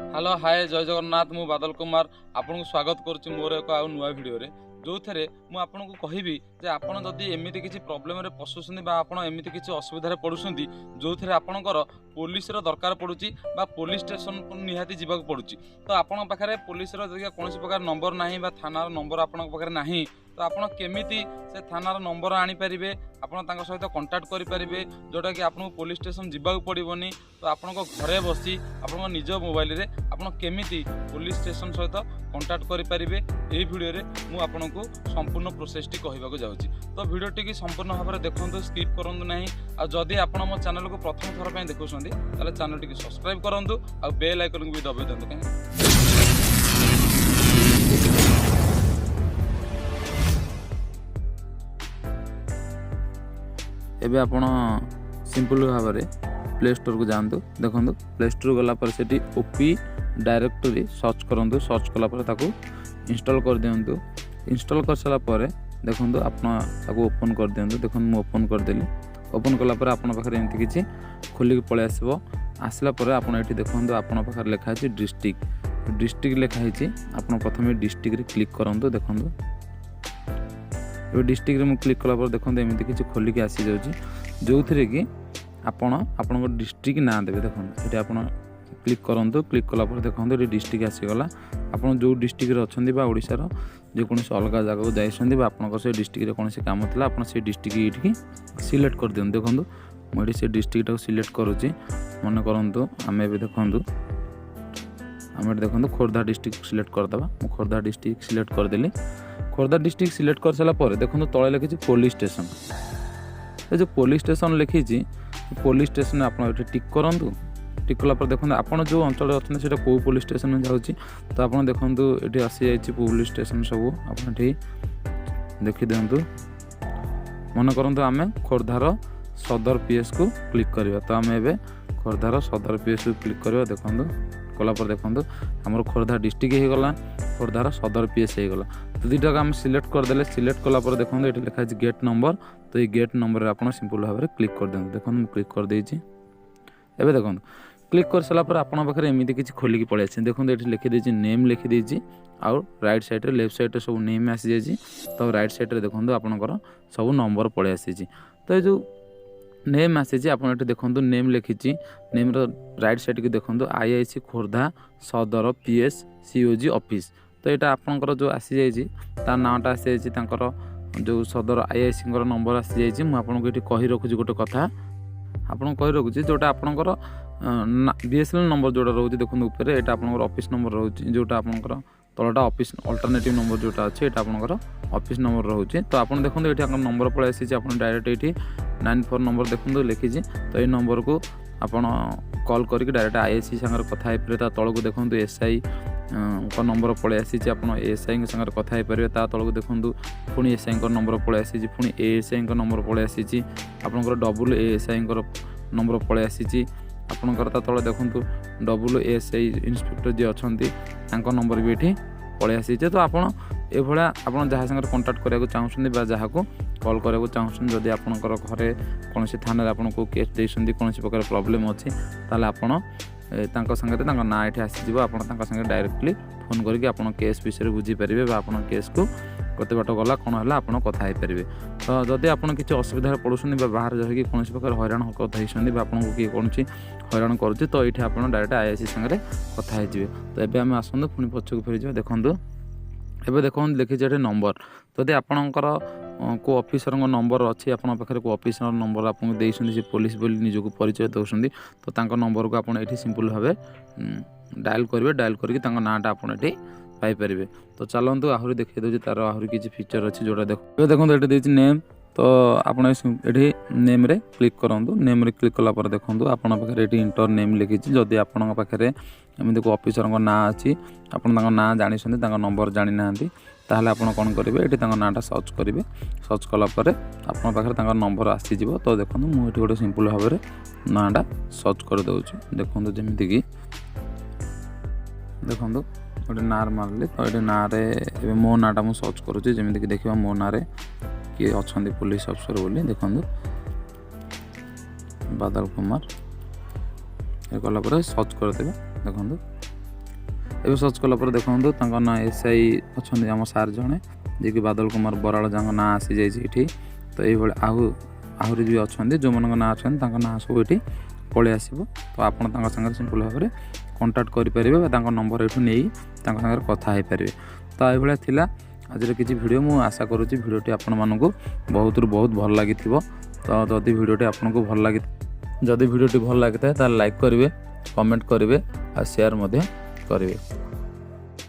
Hello hi जय जगन्नाथ मु बादल कुमार आपन को स्वागत करुच्ची मोर एक आउ नुआ भिडियो रे जो थे मुझे आपन को कहबी जे आपन जदि एमिति किछि प्रॉब्लम रे पसुछन्ती बा आपन एमिति किछि असुविधा रे पडुछन्ती जो थे आपनकर पुलिस रो दरकार पडुची बा पुलिस स्टेशन निहाती जीवाक पडुची तो आपन पाखरे पुलिस रो जगह कोनोसी प्रकार नंबर नाही बा थाना रो नंबर आपन पाखरे नाही तो आपन केमिति से थाना रो नंबर आनी परिबे आपन तांका सहित कांटेक्ट करि परिबे जोटा कि आपन पुलिस स्टेशन जीवाक पड़िबोनी तो आपन को घरे बसी आपन निज मोबाइल रे आपन केमिति पुलिस स्टेशन सहित कांटेक्ट करि परिबे एही वीडियो रे मु आपन को संपूर्ण प्रोसेस टी कहबाक जाउची तो वीडियो टी की संपूर्ण भाव में देखंतु स्किप करंतु नाही आ जदि आपन मो चैनल को प्रथम थर पय देखुछन्ती ताले चैनल टी सब्सक्राइब करंतु आ बेल आइकन को भी दबाइ दंतु काहे एबे आपण सिंपल भाव में प्ले स्टोर को जानतु देखंतु प्ले स्टोर गला पर सेठी ओपी डायरेक्टरी सर्च करंतु सर्च कला पर ताको इंस्टॉल कर दियंतु इंस्टॉल कर सारा पर देखंतु आपण ताको ओपन कर दियंतु देखंतु मु ओपन कर देली ओपन कला पर आपण पाखरे एंति किछि खोली के पळे आसीबो आसला पर आपण एठी देखंतु आपण पाखरे लेखा अछि डिस्ट्रिक्ट लेखा हिछि आपण प्रथमे डिस्ट्रिक्ट रे क्लिक करंतु देखंतु ए डिस्ट्रिक्ट रे मु क्लिक कला पर देखंतु एमिति किछि खोली के आसी जाउछि जो थरे कि आपण डिस्ट्रिक्ट ना देबे देखंतु एठी आपण क्लिक करंतु क्लिक कला पर देखंतु एठी डिस्ट्रिक्ट आसी गला आपण जो डिस्ट्रिक्ट रे अछंती बा ओडिसा रो जे कोनोसी अलगा जगह को जाइसंती बा आपण से डिस्ट्रिक्ट रे कोनोसी काम थला आपण से डिस्ट्रिक्ट एठी सिलेक्ट कर दियन देखंतु मु एठी से डिस्ट्रिक्ट को सिलेक्ट करूची मन करंतु आमे भी देखंतु आमे देखंतु खोर्धा डिस्ट्रिक्ट सिलेक्ट कर दबा मु खोर्धा डिस्ट्रिक्ट सिलेक्ट कर देली खोर्धा डिस्ट्रिक्ट सिलेक्ट कर साला पर देखंतु तळे लिखिछि पुलिस स्टेशन ए जो पुलिस स्टेशन लिखिछि पुलिस स्टेशन आपण एठी टिक करंतु टिक कला पर देखंतु आपण जो अंचल अछन सेटा को पुलिस स्टेशन में जाउछि तो आपण देखंतु एठी आसी जाइछि पुलिस स्टेशन सब आपण एठी देखि देंतु मन करंतु आमे खोर्धार सदर पीएस को क्लिक करबा तो आमे एबे खोर्धार सदर पीएस को क्लिक करबा देखंतु कला पर देखंतु हमर खोर्धा डिस्ट्रिक्ट हे गला खोर्धार सदर पीएस हे गला तो दुटा हम सिलेक्ट कर देले सिलेक्ट कला पर देखंतु एठी लिखा अछि गेट नंबर तो ये गेट नंबर रे आपण सिंपल भाव में क्लिक कर देंतु देखंतु क्लिक कर देछि एबे देखंतु क्लिक कर साला पर आपण पाखरे एमिति किछि खोली के पळे आछि देखंतु एठी लिखि देछि नेम लिखि देछि आ राइट साइड रे लेफ्ट साइड रे सब नेम आसी जाछि तो राइट साइड रे देखंतु आपनकर सब नंबर पळे आसी छि तो ए जो नेम आसी छि आपण एठी देखंतु name लिखिछि name row right side के देखंतु आईआईसी खोर्धा सदर पीएस सीओजी ऑफिस तो एटा आपनकर जो आसी जाइछि ता नाटा आसी जाइछि तांकर जो सदर आईआईसी नंबर आसी जाइछि मु आपन को एठी कहि रखुछि गोटे कथा आपन कहि रखुछि जोटा आपनकर बीएसएनएल नंबर जोटा रोची देखो ऊपर एटा आपनकर ऑफिस नंबर रोची जोटा आपनकर तलटा ऑफिस अल्टरनेटिव नंबर जोटा अछि एटा आपनकर ऑफिस नंबर रोची तो आपन देखो एठी आपन नंबर पळे आसी आपन डायरेक्ट एठी 94 नंबर देखो लिखि छी तो ए नंबर को आपन कॉल करके डायरेक्ट आईएससी संगर कथा हेपरे ता तळ को देखो एसआई को नंबर पळे आसी आपन एसआई संगर कथा हेपरे ता तळ को देखो पुनी एसआई को नंबर पळे आसी पुनी एएसआई को नंबर पळे आसी आपनकर डबल एएसआई को नंबर पळे आसी आपनकर ता तळे देखंतु डबल एएसआई इंस्पेक्टर जे अछंती तांको नंबर भी एठी पळे आसी तो आपण ए भला आपण जहा संग कांटेक्ट करिया को चाहउछन्ती बा जहा को कॉल करिया को चाहउछन्ती जदी आपनकर घरे कोनोसी थाना रे आपन को केस देइसन्ती कोनोसी प्रकार प्रॉब्लम अछि ताले आपण तांको संगे तांको ना एठी आसी जिवो आपण तांको संगे डायरेक्टली फोन करके आपण केस विषय बुझी परिबे बा आपण केस को कते बाट गला कोन हला आपण कथा हे परिबे तो जदी आपण किछि असुविधा पडुसन्ती बा बाहर जहि कि कोनोसी प्रकार हैरान होक थैसन्ती बा आपण को कि कोनछि हैरान करछि तो एठी आपण डायरेक्ट आईआईसी संगे कथा हे जिवे तो एबे हम आसंदु पुनी पछक फेरि जिवे देखंतु एबे देखंतु देखि जेटे नंबर जदी आपणकर को ऑफिसर नंबर अच्छी आपन पाखरे को ऑफिसर नंबर आपन देइसन्ती से पुलिस बोली निजको परिचय दउसन्ती तो तांको नंबर को आपन एठी सिंपल भाबे डायल करबे डायल करके तांको नाटा आपन एठी पाई परिबे तो चलंतु आहुरी देखै दउछि तार आहुरी किछि फीचर अछि जोटा देखो देखंतु एठी देछि नेम तो आपन एठी नेम रे क्लिक करंतु नेम रे क्लिक कला पर देखंतु आपन पाखरे एठी इंटर नेम लिखिछि जदी आपन पाखरे एमिति को ऑफिसर को ना अछि आपन तांको ना जानि सन्ती तांको नंबर जानि नांती ताहले आपन कोन करिवे एठी तांको नाटा सर्च करिवे सर्च कला पर आपन पाखरे तांको नंबर आसी जिवो तो देखंतु मु एठी गोटे सिंपल भाबरे नाटा सर्च कर दउछि देखंतु जेमिति कि देखंतु गोटे नार मारले तो ये ना रे मो नाटा मु सर्च करुच्ची जमीक देखा मो ना किए अच्छा पुलिस अफसर बोली देखु बादल कुमार ये कलापर सर्च करदे देखु ଏବେ ସର୍ଚ୍ଚ କଲା ପରେ ଦେଖନ୍ତୁ ତାଙ୍କ ନାଁ SI ଅଛନ୍ତି ଆମ ସାର୍ ଜଣେ ଯିଏକି ବାଦଲ କୁମାର ବରାଳ ଯାଙ୍କ ନାଁ ଆସିଯାଇଛି ଏଠି। ତ ଏଇଭଳି ଆହୁରି ବି ଅଛନ୍ତି ଯେଉଁମାନଙ୍କ ନାଁ ଅଛନ୍ତି ତାଙ୍କ ନାଁ ସବୁ ଏଠି ପଳେଇ ଆସିବ। ତ ଆପଣ ତାଙ୍କ ସାଙ୍ଗରେ ସିମ୍ପଲ୍ ଭାବରେ କଣ୍ଟାକ୍ଟ କରିପାରିବେ ବା ତାଙ୍କ ନମ୍ବର ଏଠୁ ନେଇ ତାଙ୍କ ସାଙ୍ଗରେ କଥା ହେଇପାରିବେ। ତ ଏଇଭଳିଆ ଥିଲା ଆଜିର କିଛି ଭିଡ଼ିଓ। ମୁଁ ଆଶା କରୁଛି ଭିଡ଼ିଓଟି ଆପଣମାନଙ୍କୁ ବହୁତରୁ ବହୁତ ଭଲ ଲାଗିଥିବ। ତ ଯଦି ଭିଡ଼ିଓଟି ଆପଣଙ୍କୁ ଭଲ ଲାଗିଥାଏ ତାହେଲେ ଲାଇକ୍ କରିବେ, କମେଣ୍ଟ କରିବେ ଆଉ ସେୟାର ମଧ୍ୟ କରିବେ।